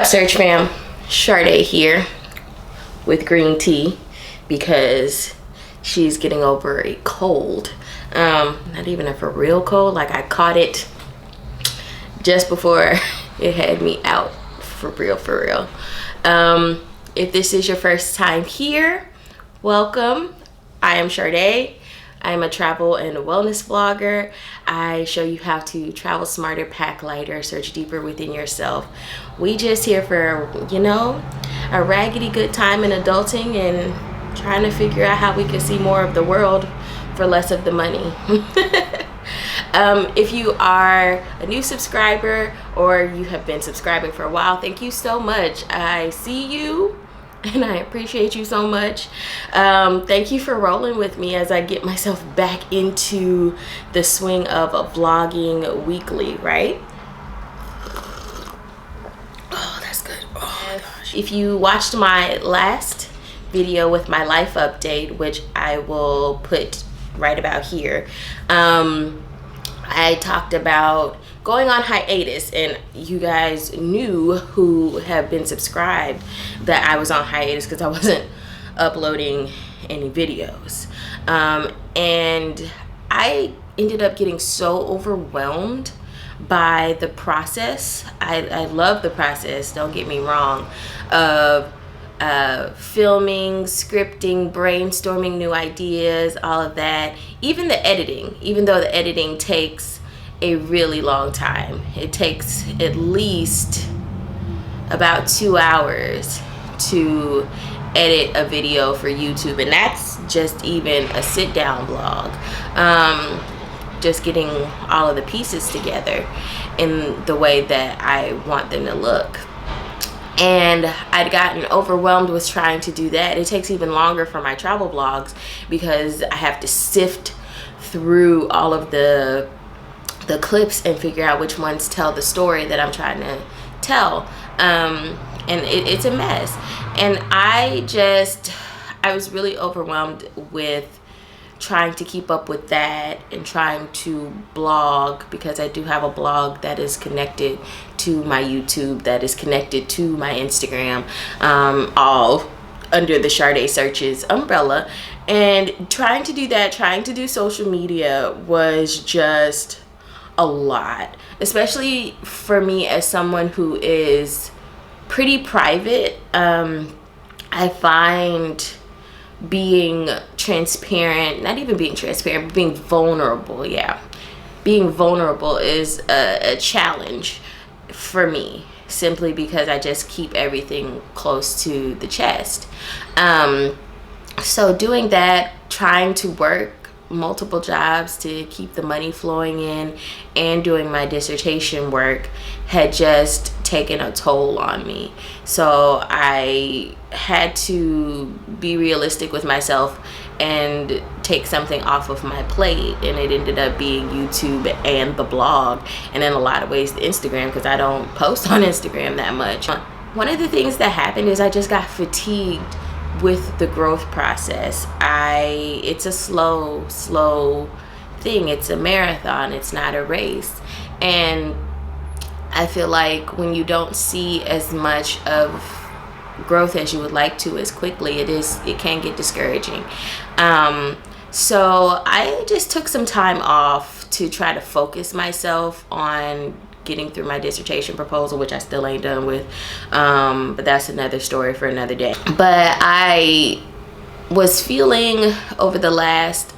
Search fam? Sharde here with green tea because she's getting over a cold. Not even a for real cold, like I caught it just before it had me out for real. If this is your first time here, welcome. I am Sharde. I am a travel and wellness vlogger. I show you how to travel smarter, pack lighter, search deeper within yourself. We just here for, a raggedy good time in adulting and trying to figure out how we can see more of the world for less of the money. If you are a new subscriber or you have been subscribing for a while, thank you so much. I see you and I appreciate you so much. Thank you for rolling with me as I get myself back into the swing of vlogging weekly, right? Oh, that's good. Oh my gosh. If you watched my last video with my life update, which I will put right about here, I talked about going on hiatus, and you guys knew who have been subscribed that I was on hiatus because I wasn't uploading any videos. And I ended up getting so overwhelmed by the process. I love the process, don't get me wrong, of filming, scripting, brainstorming new ideas, all of that. Even the editing, even though the editing takes a really long time. It takes at least about 2 hours to edit a video for YouTube, and that's just even a sit-down vlog. Just getting all of the pieces together in the way that I want them to look. And I'd gotten overwhelmed with trying to do that. It takes even longer for my travel vlogs because I have to sift through all of the clips and figure out which ones tell the story that I'm trying to tell. And it's a mess. And I was really overwhelmed with trying to keep up with that and trying to blog, because I do have a blog that is connected to my YouTube, that is connected to my Instagram, all under the Shardesearches umbrella. And trying to do that, trying to do social media was just a lot, especially for me as someone who is pretty private. I find being transparent, not even being transparent, but being vulnerable, being vulnerable is a challenge for me, simply because I just keep everything close to the chest. So doing that, trying to work multiple jobs to keep the money flowing in, and doing my dissertation work had just taken a toll on me. So I had to be realistic with myself and take something off of my plate, and it ended up being YouTube and the blog, and in a lot of ways the Instagram, because I don't post on Instagram that much. One of the things that happened is I just got fatigued with the growth process. It's a slow thing. It's a marathon, it's not a race. And I feel like when you don't see as much of growth as you would like to as quickly, it can get discouraging. So I just took some time off to try to focus myself on getting through my dissertation proposal, which I still ain't done with, but that's another story for another day. But I was feeling over the last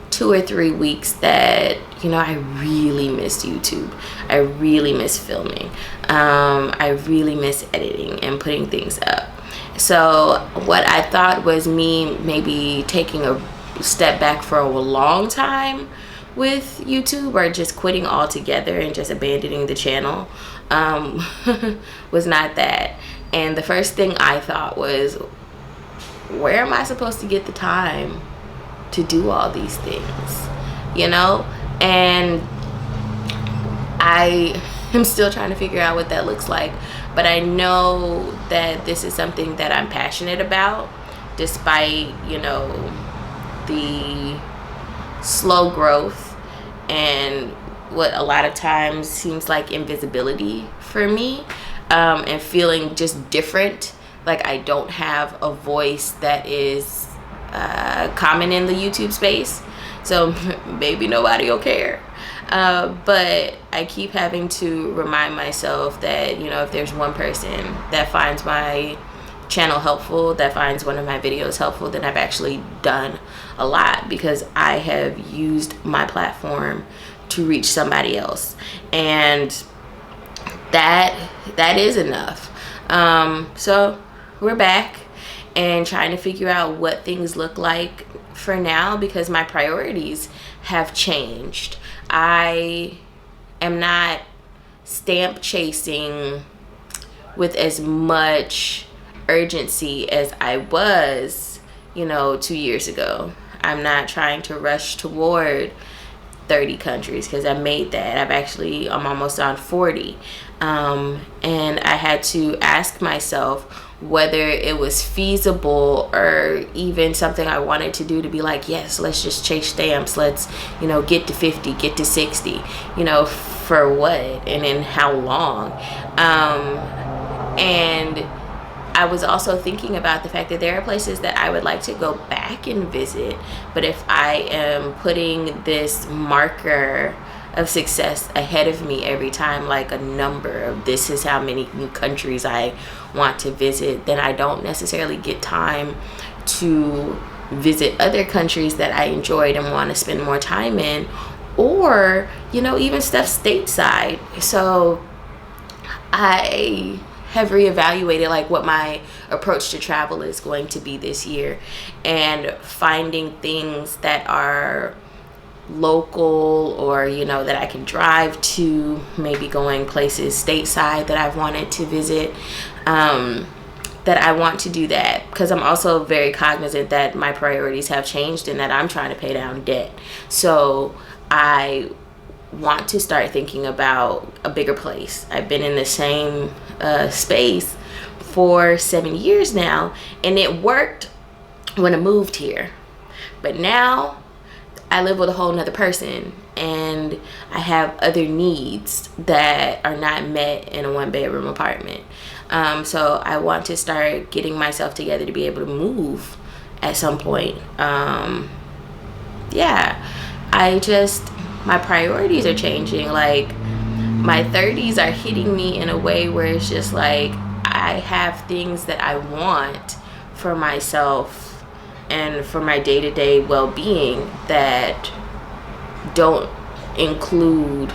2 or 3 weeks that I really miss YouTube. I really miss filming. I really miss editing and putting things up. So what I thought was me maybe taking a step back for a long time with YouTube, or just quitting altogether and just abandoning the channel, was not that. And the first thing I thought was, where am I supposed to get the time to do all these things? And I am still trying to figure out what that looks like, but I know that this is something that I'm passionate about, despite the slow growth and what a lot of times seems like invisibility for me, and feeling just different, like I don't have a voice that is common in the YouTube space, so maybe nobody will care. But I keep having to remind myself that, you know, if there's one person that finds my channel helpful, that finds one of my videos helpful, then I've actually done a lot, because I have used my platform to reach somebody else, and that is enough. So we're back and trying to figure out what things look like for now, because my priorities have changed. I am not stamp chasing with as much urgency as I was, you know, 2 years ago. I'm not trying to rush toward 30 countries, because I made that. I'm almost on 40. And I had to ask myself whether it was feasible or even something I wanted to do, to be like, yes, let's just chase stamps. Let's, you know, get to 50, get to 60, you know, for what and in how long? And I was also thinking about the fact that there are places that I would like to go back and visit, but if I am putting this marker of success ahead of me every time, like a number of this is how many countries I want to visit, then I don't necessarily get time to visit other countries that I enjoyed and want to spend more time in, or, you know, even stuff stateside. So I have reevaluated like what my approach to travel is going to be this year, and finding things that are local, or, you know, that I can drive to, maybe going places stateside that I've wanted to visit, that I want to do that, because I'm also very cognizant that my priorities have changed and that I'm trying to pay down debt. So I want to start thinking about a bigger place. I've been in the same space for 7 years now, and it worked when I moved here, but now I live with a whole nother person, and I have other needs that are not met in a 1-bedroom apartment. So I want to start getting myself together to be able to move at some point. My priorities are changing. Like, my 30s are hitting me in a way where it's just like, I have things that I want for myself and for my day-to-day well-being that don't include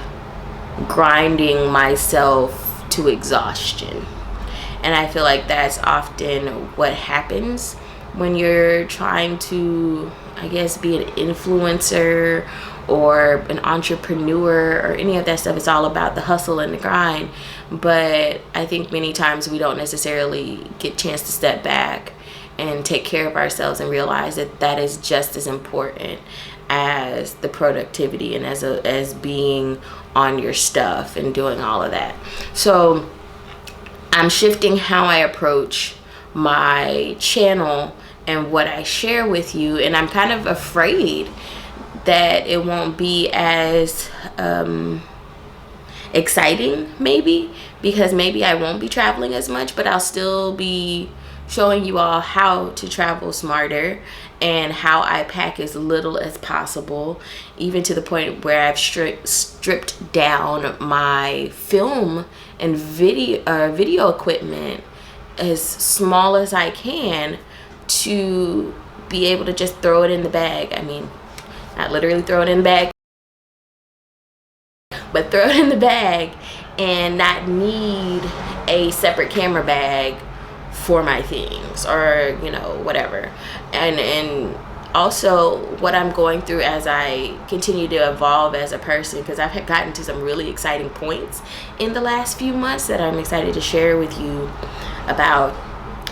grinding myself to exhaustion. And I feel like that's often what happens when you're trying to, I guess, be an influencer or an entrepreneur or any of that stuff. It's all about the hustle and the grind. But I think many times we don't necessarily get a chance to step back and take care of ourselves and realize that that is just as important as the productivity and as being on your stuff and doing all of that. So I'm shifting how I approach my channel and what I share with you, and I'm kind of afraid that it won't be as exciting, maybe, because maybe I won't be traveling as much, but I'll still be showing you all how to travel smarter and how I pack as little as possible, even to the point where I've stripped down my film and video equipment as small as I can to be able to just throw it in the bag. I mean, not literally throw it in the bag, but throw it in the bag and not need a separate camera bag for my things, or, you know, whatever. And also what I'm going through as I continue to evolve as a person, because I've gotten to some really exciting points in the last few months that I'm excited to share with you about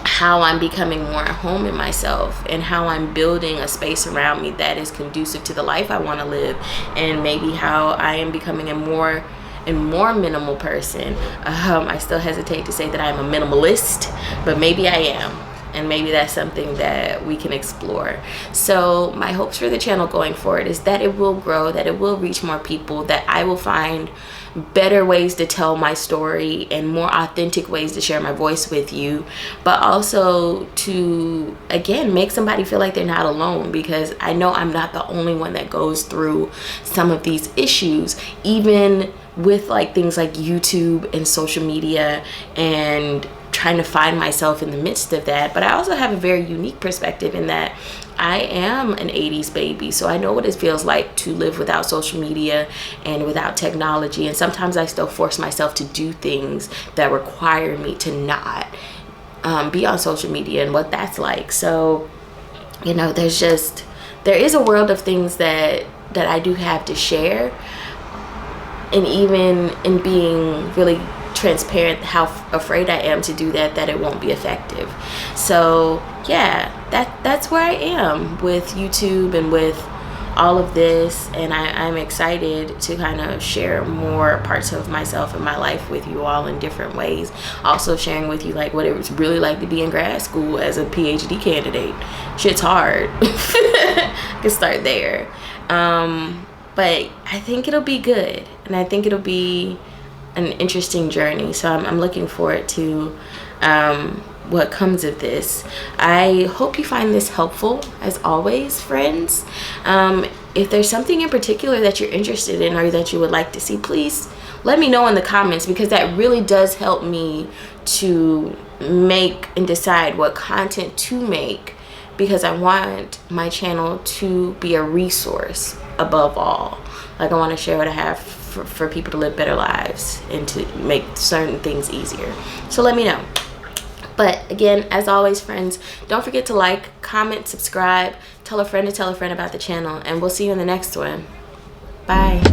how I'm becoming more at home in myself and how I'm building a space around me that is conducive to the life I want to live, and maybe how I am becoming a more minimal person. I still hesitate to say that I'm a minimalist, but maybe I am. and maybe that's something that we can explore. So my hopes for the channel going forward is that it will grow, that it will reach more people, that I will find better ways to tell my story and more authentic ways to share my voice with you, but also to, again, make somebody feel like they're not alone, because I know I'm not the only one that goes through some of these issues, even with like things like YouTube and social media and trying to find myself in the midst of that. But I also have a very unique perspective in that I am an 80s baby, so I know what it feels like to live without social media and without technology, and sometimes I still force myself to do things that require me to not be on social media, and what that's like. So, you know, there is a world of things that I do have to share, and even in being really transparent how afraid I am to do that it won't be effective. So yeah, that's where I am with YouTube and with all of this, and I'm excited to kind of share more parts of myself and my life with you all in different ways. Also sharing with you like what it was really like to be in grad school as a PhD candidate. Shit's hard. I can start there. But I think it'll be good, and I think it'll be an interesting journey. So I'm looking forward to what comes of this. I hope you find this helpful, as always, friends. If there's something in particular that you're interested in or that you would like to see, please let me know in the comments, because that really does help me to make and decide what content to make, because I want my channel to be a resource above all. Like, I want to share what I have for people to live better lives and to make certain things easier. So let me know. But again, as always, friends, don't forget to like, comment, subscribe, tell a friend to tell a friend about the channel, and we'll see you in the next one. Bye.